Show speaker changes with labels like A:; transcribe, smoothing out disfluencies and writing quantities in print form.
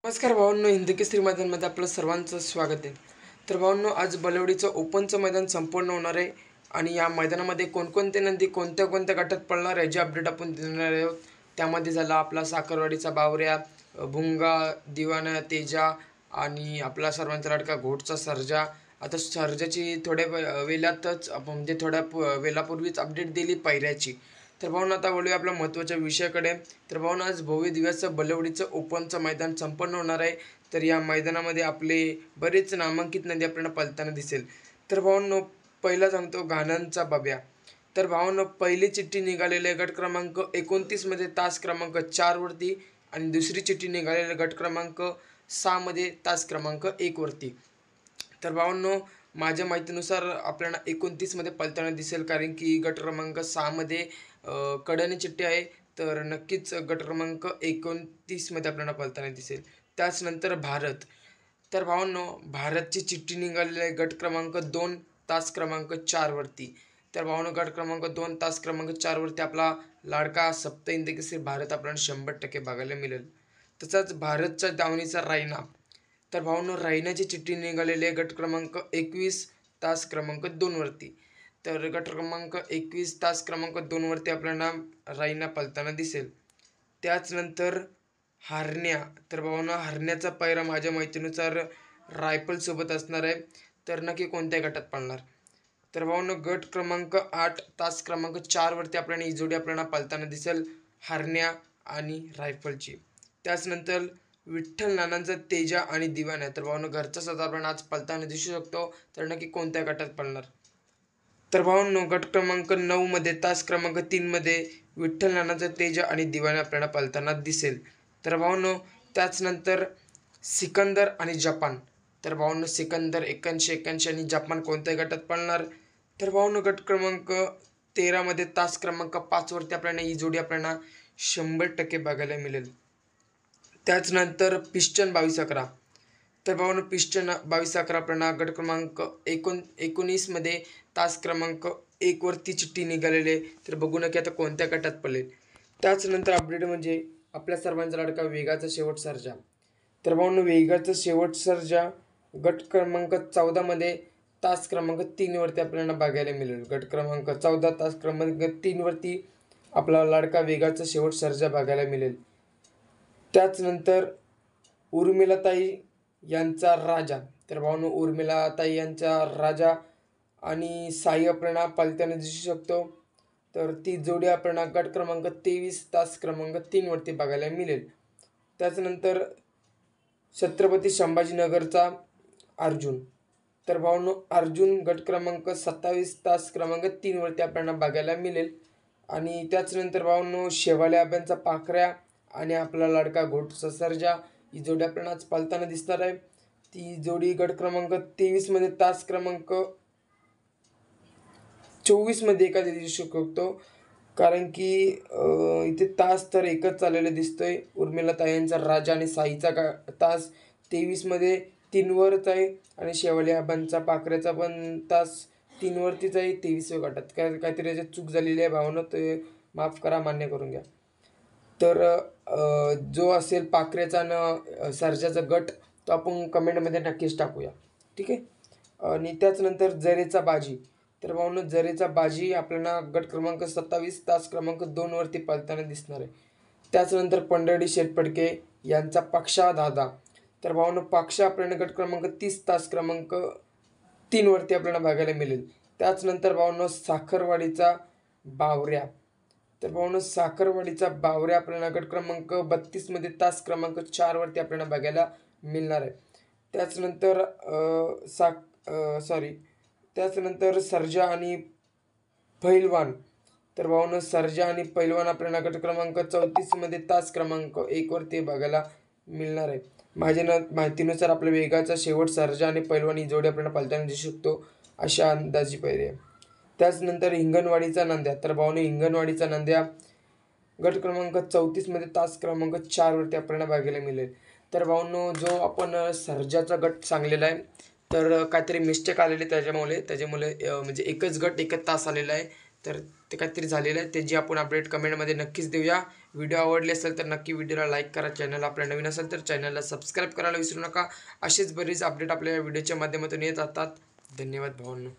A: नमस्कार भावांनो, हिंद केसरी मैदानमध्ये आपलं सर्वांचं स्वागत आहे. तर भावांनो, आज बलवडीचं ओपनचं मैदान संपूर्ण होणार आहे आणि या मैदानामध्ये कोणकोणते नंदी कोणत्या कोणत्या गटात पळणार याची अपडेट आपण देणार आहोत. त्यामध्ये झाला आपला साखरवाडीचा बावऱ्या, भुंगा, दिवाना, तेजा आणि आपला सर्वांचा लाडका घोटचा सर्जा. आता सर्जाची वेळातच म्हणजे वेळापूर्वीच अपडेट दिली पायऱ्याची. तर भावना आता वळूया आपल्या महत्त्वाच्या विषयाकडे. तर भावना, आज भव्य दिव्याचं बलवडीचं ओपनचं मैदान संपन्न होणार आहे. तर या मैदानामध्ये आपले बरेच नामांकित नदी आपल्याला पळताना दिसेल. तर भावांनो, पहिला सांगतो घाणांचा बाब्या. तर भावांनो, पहिली चिठ्ठी निघालेली आहे गट क्रमांक 29 मध्ये तास क्रमांक 4 वरती आणि दुसरी चिठ्ठी निघालेली आहे गट क्रमांक 6 मध्ये तास क्रमांक 1 वरती. तर भावांनो, माझ्या माहितीनुसार आपल्याला 29 मध्ये पळताना दिसेल, कारण की गट क्रमांक 6 मध्ये कड्याने चिठ्ठी आहे. तर नक्कीच गट क्रमांक 29 मध्ये आपल्याला पळताना दिसेल. त्याचनंतर भारत. तर भावांनो, भारतची चिठ्ठी निघालेली आहे गट क्रमांक 2 तास क्रमांक 4 वरती. तर भावांनो, गट क्रमांक 2 तास क्रमांक 4 वरती आपला लाडका सप्त हिंद केसरी भारत आपल्याला 100% बघायला मिळेल. तसाच भारतच्या दावणीचा रायना. तर भावांनो, रायनाची चिठ्ठी निघालेली आहे गट क्रमांक 21 तास क्रमांक 2 वरती. तर गट क्रमांक 21 तास क्रमांक 2 वरती आपल्याला रायना पळताना दिसेल. त्याचनंतर हरण्या. तर भावांनो, हरण्याचा पायरा माझ्या माहितीनुसार रायफलसोबत असणार आहे. तर नक्की कोणत्या गटात पळणार. तर भावांनो, गट क्रमांक 8 तास क्रमांक 4 वरती आपल्याला ही जोडी आपल्याला पळताना दिसेल, हरण्या आणि रायफलची. त्याचनंतर विठ्ठल नानांचा तेजा आणि दिवाना. तर भावांनो, घरचा साज आपल्याला आज पळताना दिसू शकतो. तर नक्की कोणत्या गटात पळणार. तर भावांनो, गट क्रमांक 9 मध्ये तास क्रमांक 3 मध्ये विठ्ठल नानाचा तेजा आणि दिवाना आपल्याला पळताना दिसेल. तर भावांनो, त्याचनंतर सिकंदर आणि जपान. तर भावांनो, सिकंदर 81 आणि जपान कोणत्या गटात पळणार. तर भावांनो, गट क्रमांक 13 मध्ये तास क्रमांक 5 वरती आपल्याला ही जोडी आपल्याला 100% बघायला मिळेल. त्याचनंतर पिस्टन 22-11. तर भावांनो, पिस्टन 22-11 आपल्याला गट क्रमांक 19 मध्ये तास क्रमांक 1 वरती चिठ्ठी निघालेली आहे. तर बघू नक्की आता कोणत्या गटात पळेल. त्याचनंतर अपडेट म्हणजे आपल्या सर्वांचा लाडका वेगाचा शेवट सर्जा. तर भावांनो, वेगाचा शेवट सर्जा गट क्रमांक 14 मध्ये तास क्रमांक 3 वरती आपल्याला बघायला मिळेल. गट क्रमांक 14 तास क्रमांक 3 वरती आपला लाडका वेगाचा शेवट सर्जा बघायला मिळेल. त्याचनंतर उर्मिलाताई यांचा राजा. तर भावांनो, उर्मिलाताई यांचा राजा आणि साई आपल्याला पळताना दिसू शकतो. तर ती जोडी आपल्याला गट क्रमांक 23 तास क्रमांक 3 वरती बघायला मिळेल. त्याचनंतर छत्रपती संभाजीनगरचा अर्जुन. तर भावांनो, अर्जुन गट क्रमांक 27 तास क्रमांक 3 वरती आपल्याला बघायला मिळेल. आणि त्याचनंतर भावांनो, शेवाले आब्यांचा पाखऱ्या आणि आपला लाडका घोटचा सर्जा ही जोडी आपल्याला आज पळताना दिसणार आहे. ती जोडी गट क्रमांक 23 मध्ये तास क्रमांक 24 मध्ये एखादी दिसू शकतो, कारण की इथे तास तर एकच चाललेला दिसतोय. उर्मिलाताईंचा राजा आणि साईचा तास 23 मध्ये 3 वरच आहे आणि शेवाले आबांचा पाखऱ्याचा पण तास 3 वरतीच आहे 23व्या गटात. काहीतरी याच्यात चूक झालेली आहे भावना, ते माफ करा, मान्य करून घ्या. तर जो असेल पाखऱ्याचा आणि सर्जाचा गट तो आपण कमेंटमध्ये नक्कीच टाकूया, ठीक आहे. आणि त्याचनंतर जरेचा बाजी. तर भावांनो, जरेचा बाजी आपल्याला गट क्रमांक 27 तास क्रमांक 2 वरती पळताना दिसणार आहे. त्याचनंतर पंढरडी शेटपडके यांचा पक्षा दादा. तर भावांनो, पक्षा आपल्याला गट क्रमांक 30 तास क्रमांक 3 वरती आपल्याला बघायला मिळेल. त्याचनंतर भावांनो, साखरवाडीचा बावऱ्या. तर भावांनो, साखरवाडीचा बावऱ्या आपल्याला गट क्रमांक 32 मध्ये तास क्रमांक 4 वरती आपल्याला बघायला मिळणार आहे. त्याचनंतर त्याचनंतर सर्जा आणि पैलवान. तर भावांनो, सर्जा आणि पैलवान आपल्याला गट क्रमांक 34 मध्ये तास क्रमांक 1 वरती बघायला मिळणार आहे. माझ्या माहितीनुसार आपल्या वेगाचा शेवट सर्जा आणि पैलवान ही जोडी आपल्याला पळताना दिसू शकतो, अशा अंदाजी पायरी आहे. त्याचनंतर हिंगणवाडीचा नंद्या. तर भावांनो, हिंगणवाडीचा नंद्या गट क्रमांक 34 मध्ये तास क्रमांक 4 वरती आपल्याला बघायला मिळेल. तर भावांनो, जो आपण सर्जाचा गट सांगलेला आहे तर काहीतरी मिस्टेक आलेली त्याच्यामुळे म्हणजे एकच गट एकच तास आलेला आहे. तर ते काहीतरी झालेलं आहे, त्याची आपण अपडेट कमेंटमध्ये नक्कीच देऊया. व्हिडिओ आवडले असेल तर नक्की व्हिडिओला लाईक करा. चॅनल आपल्या नवीन असेल तर चॅनलला सबस्क्राईब करायला विसरू नका. असेच बरेच अपडेट आपल्या व्हिडिओच्या माध्यमातून येत राहतात. धन्यवाद भावांनो.